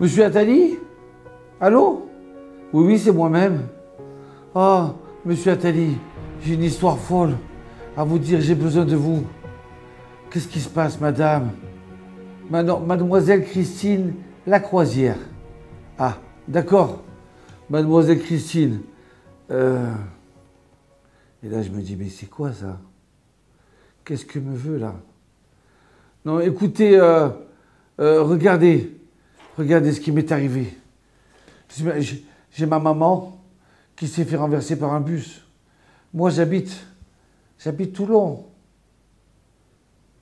Monsieur Attali? Allô? Oui, oui, c'est moi-même. Oh, monsieur Attali, j'ai une histoire folle à vous dire, j'ai besoin de vous. Qu'est-ce qui se passe, madame? Mademoiselle Christine Lacroisière. Ah, d'accord. Mademoiselle Christine. Et là, je me dis, mais c'est quoi ça? Qu'est-ce que me veut là? Non, écoutez, regardez ce qui m'est arrivé. J'ai ma maman qui s'est fait renverser par un bus. Moi, j'habite Toulon.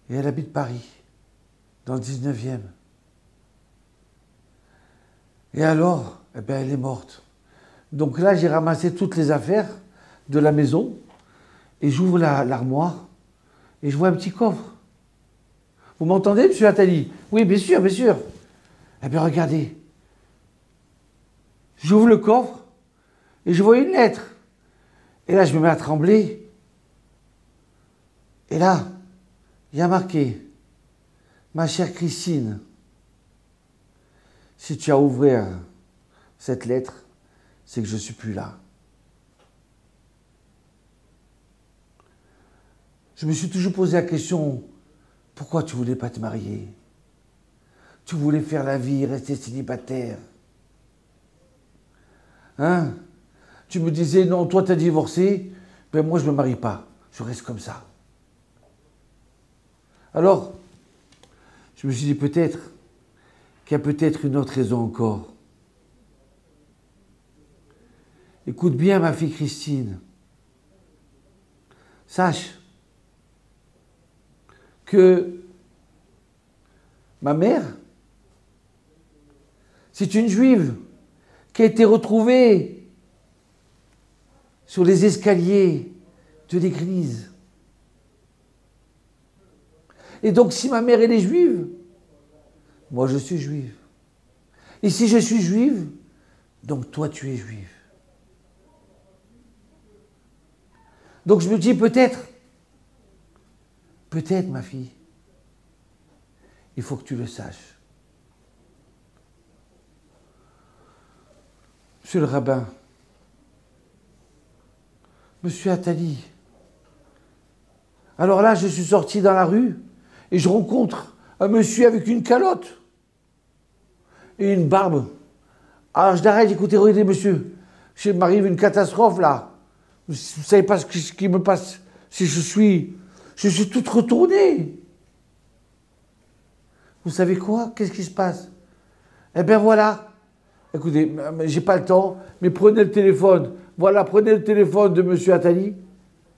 Et elle habite Paris, dans le 19e. Et alors, eh ben, elle est morte. Donc là, j'ai ramassé toutes les affaires de la maison et j'ouvre l'armoire et je vois un petit coffre. Vous m'entendez, monsieur Attali? Oui, bien sûr, bien sûr. Eh bien, regardez. J'ouvre le coffre et je vois une lettre. Et là, je me mets à trembler. Et là, il y a marqué « Ma chère Christine, si tu as ouvert cette lettre, c'est que je ne suis plus là. » Je me suis toujours posé la question, pourquoi tu ne voulais pas te marier? Tu voulais faire la vie, rester célibataire. Hein? Tu me disais, non, toi tu as divorcé, ben moi je ne me marie pas, je reste comme ça. Alors, je me suis dit peut-être qu'il y a peut-être une autre raison encore. Écoute bien ma fille Christine. Sache que ma mère, c'est une juive qui a été retrouvée sur les escaliers de l'église. Et donc, si ma mère elle est juive, moi je suis juive. Et si je suis juive, donc toi tu es juive. Donc je me dis peut-être ma fille, il faut que tu le saches. Monsieur le rabbin, monsieur Attali, alors là je suis sorti dans la rue et je rencontre un monsieur avec une calotte et une barbe. Alors je l'arrête, écoutez, regardez monsieur, il m'arrive une catastrophe là. Vous ne savez pas ce qui me passe. Si je suis toute retournée. Vous savez quoi? Qu'est-ce qui se passe? Eh bien voilà. Écoutez, j'ai pas le temps, mais prenez le téléphone. Voilà, prenez le téléphone de monsieur Attali,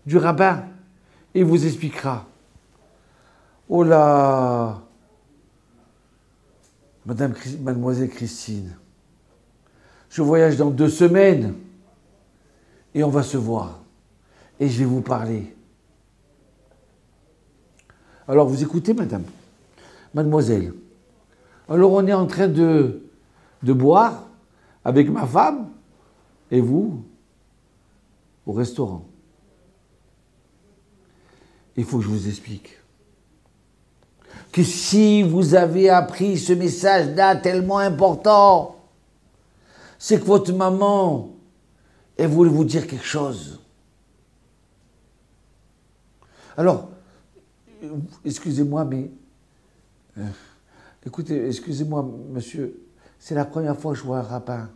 du rabbin, et il vous expliquera. Oh là! Mademoiselle Christine, je voyage dans 2 semaines et on va se voir. Et je vais vous parler. Alors, vous écoutez, mademoiselle. Alors, on est en train de boire avec ma femme et vous au restaurant. Il faut que je vous explique que si vous avez appris ce message-là tellement important, c'est que votre maman, elle voulait vous dire quelque chose. Alors, excusez-moi, mais... écoutez, excusez-moi, monsieur, c'est la première fois que je vois un rabbin.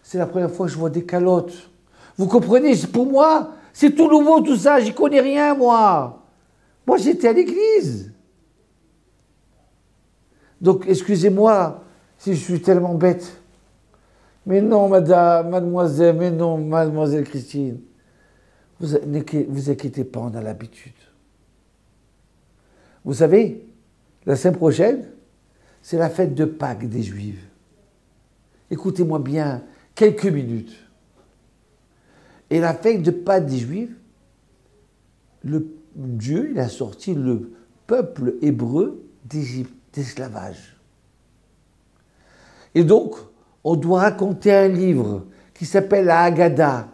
C'est la première fois que je vois des calottes. Vous comprenez, pour moi, c'est tout nouveau tout ça, j'y connais rien, moi. Moi, j'étais à l'église. Donc, excusez-moi si je suis tellement bête. Mais non, mademoiselle, mais non, mademoiselle Christine. Vous inquiétez pas, on a l'habitude. Vous savez, la semaine prochaine, c'est la fête de Pâques des Juifs. Écoutez-moi bien, quelques minutes. Et la fête de Pâques des Juifs, Dieu, il a sorti le peuple hébreu d'Égypte, d'esclavage. Et donc, on doit raconter un livre qui s'appelle la Haggadah,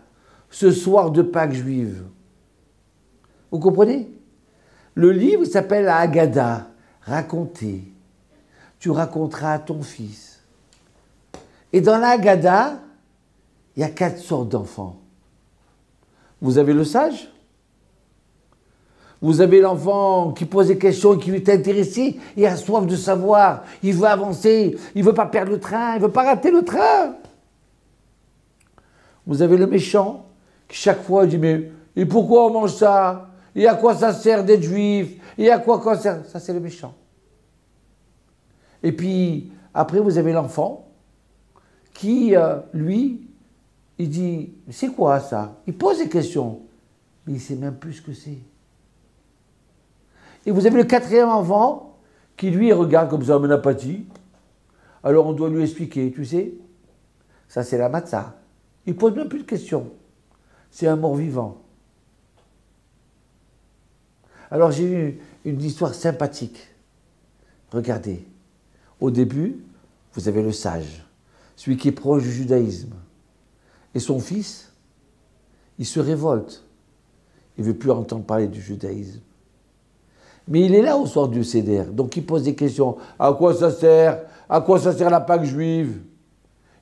ce soir de Pâques juive. Vous comprenez? Le livre s'appelle la Haggadah, raconter. tu raconteras à ton fils. Et dans la Haggadah, il y a 4 sortes d'enfants. Vous avez le sage, vous avez l'enfant qui pose des questions, qui est intéressé, il a soif de savoir, il veut avancer, il ne veut pas perdre le train, il ne veut pas rater le train. Vous avez le méchant qui chaque fois dit mais et pourquoi on mange ça? Et à quoi ça sert d'être juif? Et à quoi ça sert? Ça c'est le méchant. Et puis après vous avez l'enfant qui lui il dit c'est quoi ça? Il pose des questions mais il ne sait même plus ce que c'est. Et vous avez le 4e enfant qui lui regarde comme ça en apathie. Alors on doit lui expliquer, tu sais, ça c'est la matzah. Il ne pose même plus de questions. C'est un mort-vivant. Alors j'ai eu une histoire sympathique. Regardez. Au début, vous avez le sage, celui qui est proche du judaïsme. Et son fils, il se révolte. Il ne veut plus entendre parler du judaïsme. Mais il est là au soir du Seder. Donc il pose des questions. À quoi ça sert? À quoi ça sert la Pâque juive?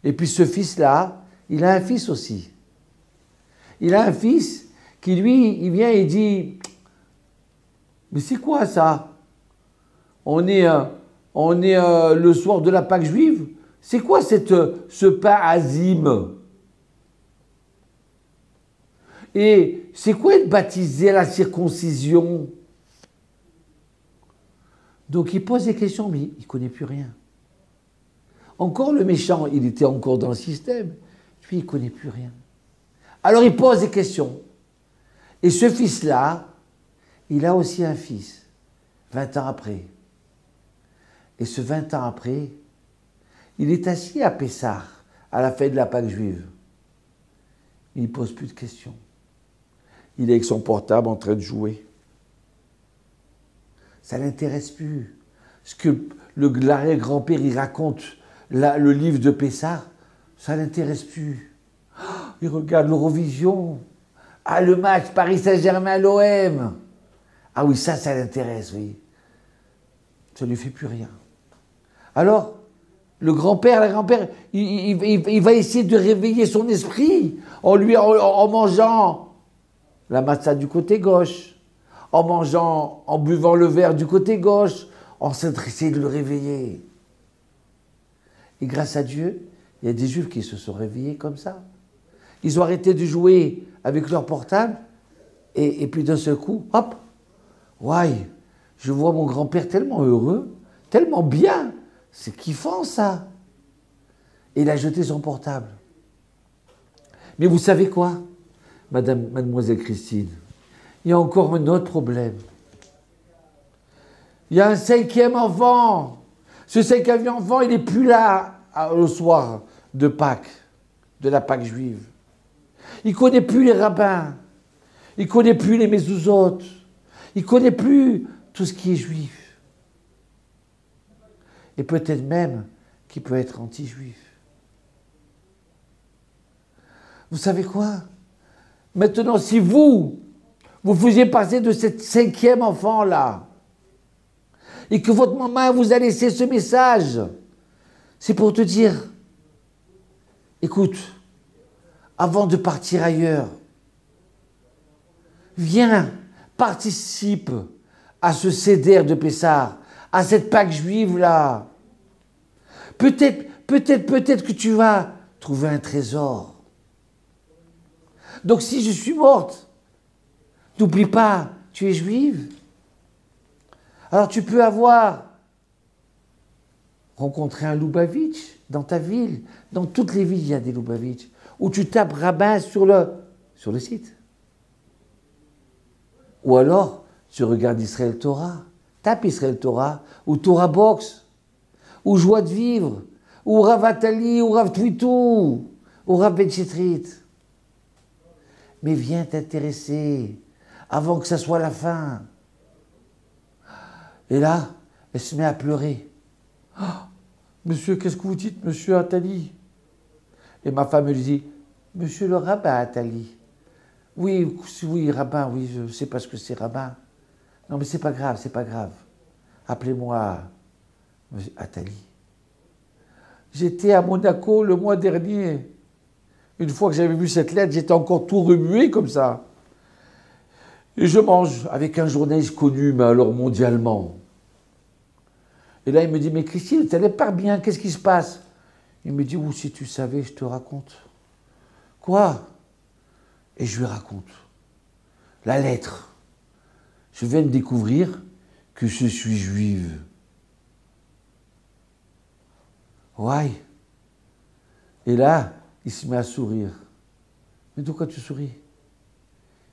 Et puis ce fils-là, il a un fils aussi. Il a un fils qui, lui, il vient et dit « Mais c'est quoi ça? On est le soir de la Pâque juive. C'est quoi ce pain azim? Et c'est quoi être baptisé à la circoncision ?» Donc il pose des questions, mais il ne connaît plus rien. Encore le méchant, il était encore dans le système. Lui, il ne connaît plus rien. Alors il pose des questions. Et ce fils-là, il a aussi un fils, 20 ans après. Et ce 20 ans après, il est assis à Pessah, à la fête de la Pâque juive. Il ne pose plus de questions. Il est avec son portable en train de jouer. Ça ne l'intéresse plus. Ce que l'arrière-grand-père, il raconte, le livre de Pessah, ça ne l'intéresse plus. Oh, il regarde l'Eurovision. Ah, le match Paris Saint-Germain-l'OM. Ah oui, ça l'intéresse, oui. Ça ne lui fait plus rien. Alors, le grand-père, la grand-père, il va essayer de réveiller son esprit en mangeant la matzah du côté gauche, en buvant le verre du côté gauche, en s'intéressant de le réveiller. Et grâce à Dieu, il y a des Juifs qui se sont réveillés comme ça. Ils ont arrêté de jouer avec leur portable, et puis d'un seul coup, hop, ouais, je vois mon grand-père tellement heureux, tellement bien, c'est kiffant ça. Et il a jeté son portable. Mais vous savez quoi, mademoiselle Christine, il y a encore un autre problème. Il y a un 5e enfant. Ce 5e enfant, il n'est plus là au soir de Pâques, de la Pâque juive. Il ne connaît plus les rabbins. Il ne connaît plus les mezuzot. Il ne connaît plus tout ce qui est juif. Et peut-être même qu'il peut être anti-juif. Vous savez quoi? Maintenant, si vous faisiez passer de cette 5e enfant-là, et que votre maman vous a laissé ce message, c'est pour te dire, écoute, avant de partir ailleurs, viens, participe à ce Seder de Pessah, à cette Pâque juive-là. Peut-être que tu vas trouver un trésor. Donc si je suis morte, n'oublie pas, tu es juive. Alors tu peux avoir rencontré un Lubavitch dans ta ville. Dans toutes les villes, il y a des Lubavitch. Où tu tapes rabbin sur le site. Ou alors, tu regardes Israël Torah. Tape Israël Torah, ou Torah Box, ou Joie de vivre, ou Rav Atali, ou Rav Twitou, ou Rav Ben Chetrit. Mais viens t'intéresser avant que ça soit la fin. Et là, elle se met à pleurer. Oh, monsieur, qu'est-ce que vous dites, monsieur Atali? Et ma femme lui dit, monsieur le rabbin Atali. Oui, rabbin, oui, je sais pas ce que c'est rabbin. Non, mais c'est pas grave, c'est pas grave. Appelez-moi Athalie, j'étais à Monaco le mois dernier. Une fois que j'avais vu cette lettre, j'étais encore tout remué comme ça. Et je mange avec un journaliste connu, mais alors mondialement. Et là, il me dit, mais Christine, tu n'allais pas bien, qu'est-ce qui se passe? Il me dit, si tu savais, je te raconte. Quoi? Et je lui raconte. La lettre. Je viens de découvrir que je suis juive. Ouais. Et là, il se met à sourire. Mais pourquoi tu souris?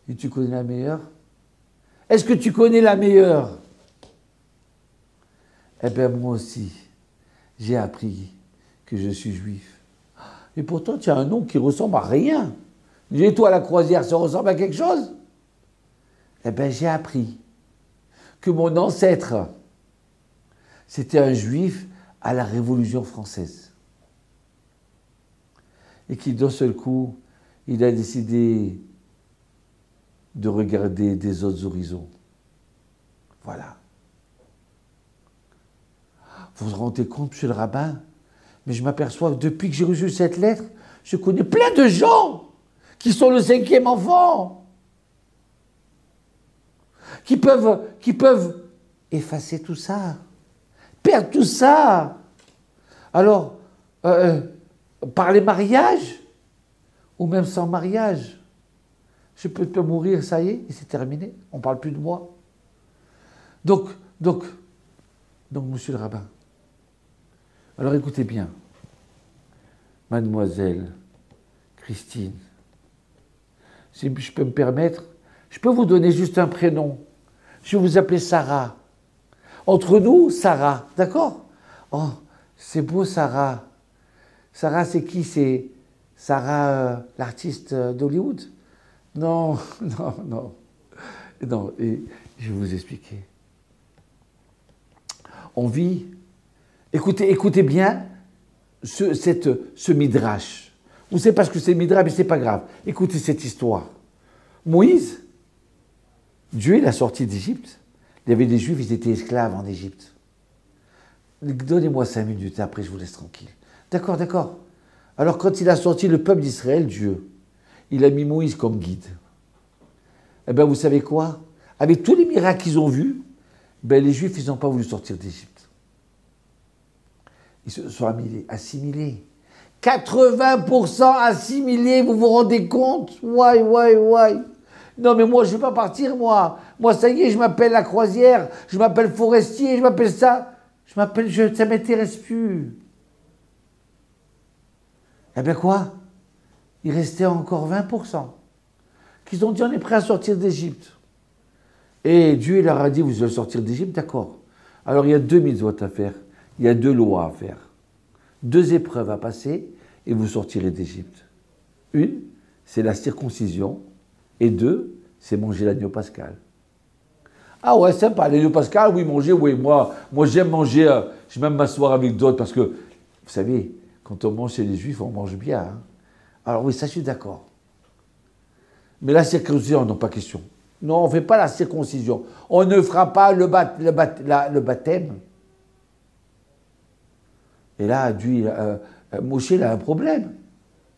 Et tu connais la meilleure? Est-ce que tu connais la meilleure? Eh bien, moi aussi, j'ai appris que je suis juif. Et pourtant, tu as un nom qui ressemble à rien. Et toi, la croisière, ça ressemble à quelque chose? Eh bien, j'ai appris que mon ancêtre, c'était un juif à la Révolution française. Et qui, d'un seul coup, il a décidé de regarder des autres horizons. Voilà. Vous vous rendez compte, monsieur le rabbin? Mais je m'aperçois que depuis que j'ai reçu cette lettre, je connais plein de gens qui sont le 5e enfant, qui peuvent effacer tout ça, perdre tout ça. Alors, par les mariages, ou même sans mariage, je peux mourir, ça y est, et c'est terminé, on ne parle plus de moi. Donc, monsieur le rabbin, alors écoutez bien, mademoiselle Christine, si je peux me permettre, je peux vous donner juste un prénom. Je vais vous appeler Sarah. Entre nous, Sarah, d'accord? Oh, c'est beau, Sarah. Sarah, c'est qui? C'est Sarah, l'artiste d'Hollywood? Non, non, non. Non, et je vais vous expliquer. On vit... Écoutez bien ce midrash. Vous savez pas ce que c'est le midrash, mais c'est pas grave. Écoutez cette histoire. Moïse, Dieu l'a sorti d'Égypte. Il y avait des Juifs, ils étaient esclaves en Égypte. Donnez-moi 5 minutes, après je vous laisse tranquille. D'accord, d'accord. Alors quand il a sorti le peuple d'Israël, Dieu, il a mis Moïse comme guide. Eh bien, vous savez quoi? Avec tous les miracles qu'ils ont vus, ben, les Juifs, ils n'ont pas voulu sortir d'Égypte. Ils se sont assimilés. 80% assimilés, vous vous rendez compte? Ouais. Non, mais moi, je ne vais pas partir, moi. Moi, ça y est, je m'appelle la croisière, je m'appelle forestier, je m'appelle ça. Ça ne m'intéresse plus. Eh bien quoi? Il restait encore 20% qu'ils ont dit, on est prêt à sortir d'Égypte. Et Dieu leur a dit, vous allez sortir d'Égypte, d'accord. Alors il y a 2 mitzvot à faire, il y a 2 lois à faire, 2 épreuves à passer, et vous sortirez d'Égypte. Une, c'est la circoncision, et 2, c'est manger l'agneau pascal. Ah ouais, sympa, l'agneau pascal, oui, manger, oui, moi j'aime manger, j'aime même m'asseoir avec d'autres, parce que, vous savez, quand on mange chez les Juifs, on mange bien. Hein. Alors oui, ça je suis d'accord. Mais la circoncision, non, pas question. Non, on ne fait pas la circoncision. On ne fera pas le baptême. Et là, Moshe, il a un problème.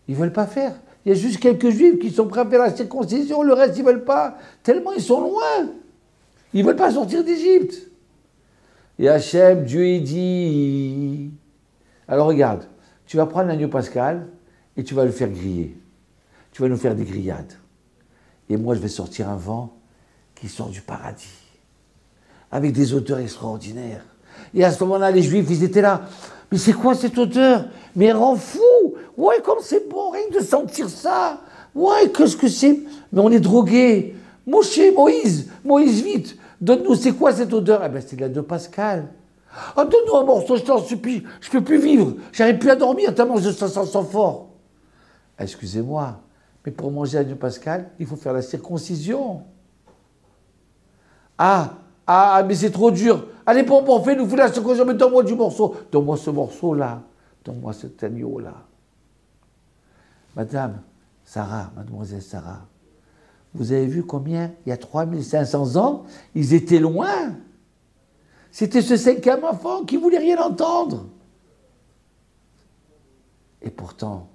Ils ne veulent pas faire. Il y a juste quelques Juifs qui sont prêts à faire la circoncision, le reste, ils ne veulent pas. Tellement ils sont loin. Ils ne veulent pas sortir d'Égypte. Et Hachem, Dieu, il dit... Alors regarde, tu vas prendre l'agneau pascal et tu vas le faire griller. Tu vas nous faire des grillades. Et moi, je vais sortir un vent qui sort du paradis, avec des odeurs extraordinaires. Et à ce moment-là, les Juifs, ils étaient là. Mais c'est quoi cette odeur? Mais elle rend fou. Ouais, comme c'est bon, rien que de sentir ça. Ouais, qu'est-ce que c'est? Mais on est drogués. Moïse, vite, donne-nous, c'est quoi cette odeur? Eh bien, c'est de l'agneau pascal. Ah, donne-nous un morceau, je t'en supplie. Je ne peux plus vivre. J'arrive plus à dormir tellement je sens fort. Excusez-moi. Mais pour manger l'agneau pascal, il faut faire la circoncision. Mais c'est trop dur. Allez, bon, fais-nous la circoncision, mais donne-moi du morceau. Donne-moi ce morceau-là. Donne-moi cet agneau-là. Mademoiselle Sarah, vous avez vu combien, il y a 3500 ans, ils étaient loin. C'était ce cinquième enfant qui voulait rien entendre. Et pourtant,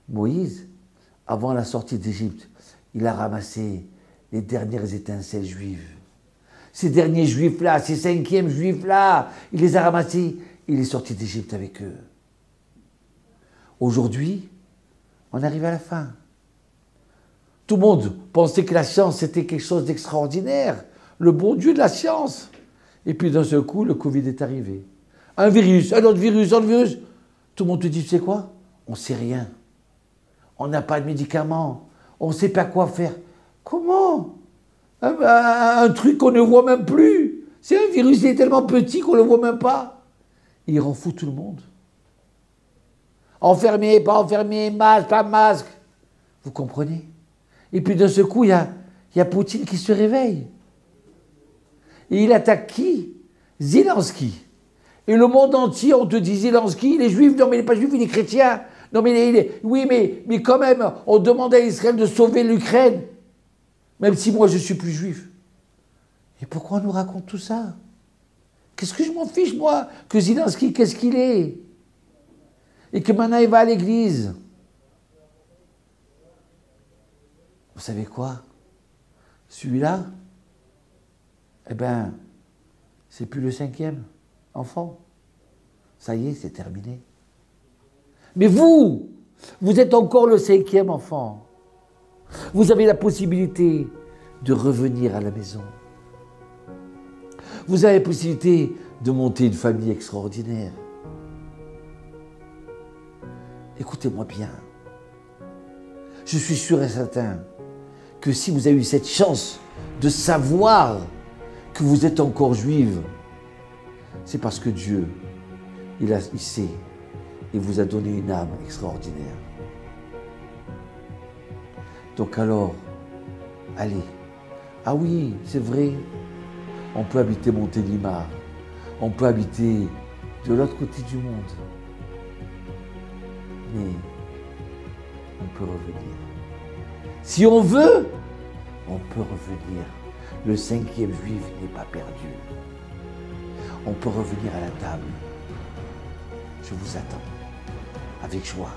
Moïse, avant la sortie d'Égypte, il a ramassé les dernières étincelles juives. Ces derniers juifs-là, ces cinquièmes juifs-là, il les a ramassés, il est sorti d'Égypte avec eux. Aujourd'hui, on arrive à la fin. Tout le monde pensait que la science c'était quelque chose d'extraordinaire, le bon Dieu de la science. Et puis d'un seul coup, le Covid est arrivé. Un virus, un autre virus, un autre virus. Tout le monde te dit, tu sais quoi? On ne sait rien. On n'a pas de médicaments. On ne sait pas quoi faire. Comment? Un truc qu'on ne voit même plus. C'est un virus, il est tellement petit qu'on ne le voit même pas. Et il rend fou tout le monde. Enfermé, pas enfermé, masque, pas masque. Vous comprenez? Et puis d'un seul coup, il y a Poutine qui se réveille. Et il attaque qui? Zelensky. Et le monde entier, on te dit Zelensky, il est juif. Non, mais il n'est pas juif, il est chrétien. Non, mais oui, mais quand même, on demande à Israël de sauver l'Ukraine. Même si moi, je ne suis plus juif. Et pourquoi on nous raconte tout ça? Qu'est-ce que je m'en fiche, moi, que Zelensky, qu'est-ce qu'il est? Et que maintenant, il va à l'église. Vous savez quoi? Celui-là, eh bien, c'est plus le cinquième enfant. Ça y est, c'est terminé. Mais vous êtes encore le cinquième enfant. Vous avez la possibilité de revenir à la maison. Vous avez la possibilité de monter une famille extraordinaire. Écoutez-moi bien. Je suis sûr et certain que si vous avez eu cette chance de savoir que vous êtes encore juive, c'est parce que Dieu, il sait et vous a donné une âme extraordinaire. Donc alors, allez. Ah oui, c'est vrai, on peut habiter Montélimar, on peut habiter de l'autre côté du monde, mais on peut revenir. Si on veut, on peut revenir. Le cinquième juif n'est pas perdu. On peut revenir à la table. Je vous attends, avec joie.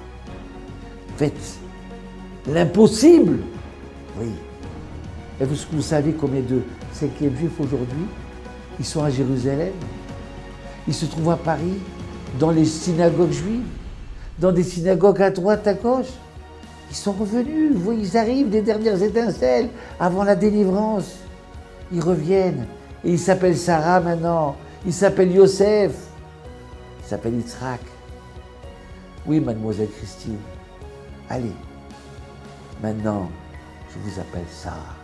Faites l'impossible. Oui. Et vous savez combien de cinquièmes juifs aujourd'hui? Ils sont à Jérusalem. Ils se trouvent à Paris, dans les synagogues juives, dans des synagogues à droite, à gauche. Ils sont revenus, ils arrivent des dernières étincelles avant la délivrance. Ils reviennent. Et ils s'appellent Sarah maintenant. Ils s'appellent Yosef. Ils s'appellent Yitzhak. Oui, mademoiselle Christine. Allez. Maintenant, je vous appelle Sarah.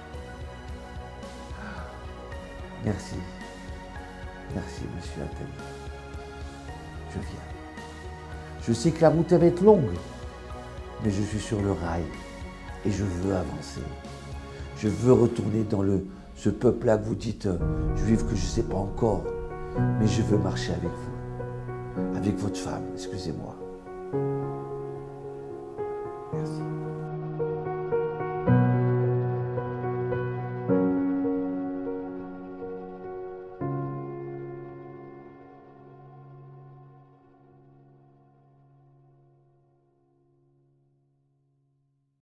Merci. Merci, monsieur Anthony. Je viens. Je sais que la route va être longue, mais je suis sur le rail et je veux avancer. Je veux retourner dans ce peuple-là que vous dites juif que je ne sais pas encore, mais je veux marcher avec vous, avec votre femme, excusez-moi. Merci.